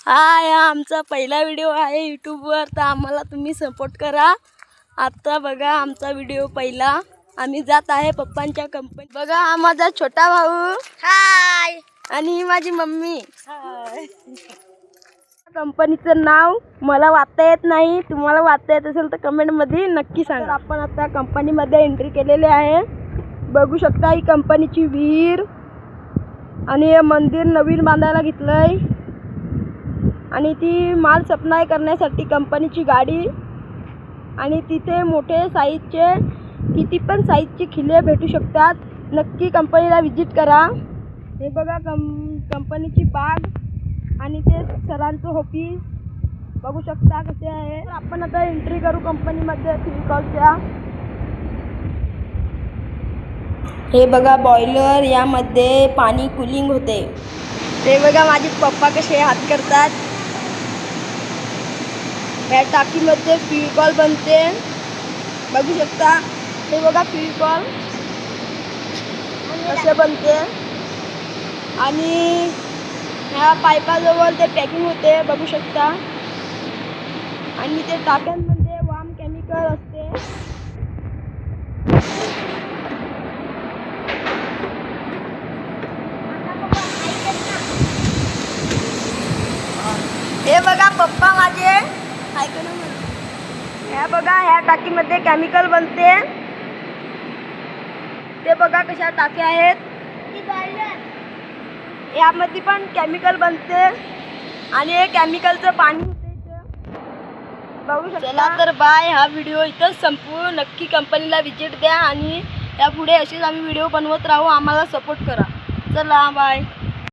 हाय, हा आमचा पहिला व्हिडिओ आहे यूट्यूबवर, तर आम्हाला तुम्ही सपोर्ट करा। आता बघा आमचा व्हिडिओ पहिला, आम्ही जात आहे पप्पांच्या कंपनीत। बघा हा माझा छोटा भाऊ, हाय, आणि ही माझी मम्मी, हाय। कंपनीचं नाव मला वाचता येत नाही, तुम्हाला वाचता येत असेल तर कमेंट मध्ये नक्की सांगा। आपण आता कंपनीमध्ये एंट्री केलेली आहे। बघू शकता ही कंपनीची विहीर आणि हे मंदिर नवीन बांधायला घेतलंय, आणि ती माल सप्लाय करण्यासाठी कंपनीची गाडी, आणि तिथे मोठे साईजचे किती पण साईजचे खिले भेटू शकतात। नक्की कंपनीला विजिट करा। हे बघा कंपनीची बाग आणि ते सरांचं ऑफिस बघू शकता कसे आहे। आपण आता एंट्री करू कंपनीमध्ये फिजिकलच्या। हे बघा बॉयलर, यामध्ये पाणी कूलिंग होते। ते बघा माझे पप्पा कसे हात करतात। या टाकीमध्ये फिजिकल बनते, बघू शकता। हे बघा फिजिकल कसे बनते, आणि ह्या पाईपाजवळ ते पॅकिंग होते, बघू शकता। आणि ते टाक्यांमध्ये वाम केमिकल असते। हे बघा पप्पा माझे, हे बघा ह्या टाकीमध्ये केमिकल बनते। ते बघा कशा टाक्या आहेत, यामध्ये पण केमिकल बनते, आणि हे केमिकलचं पाणी बघू शकता। चला तर बाय, हा व्हिडिओ इथंच संपवू। नक्की कंपनीला विजिट द्या, आणि यापुढे असेच आम्ही व्हिडिओ बनवत राहू। आम्हाला सपोर्ट करा। चला बाय।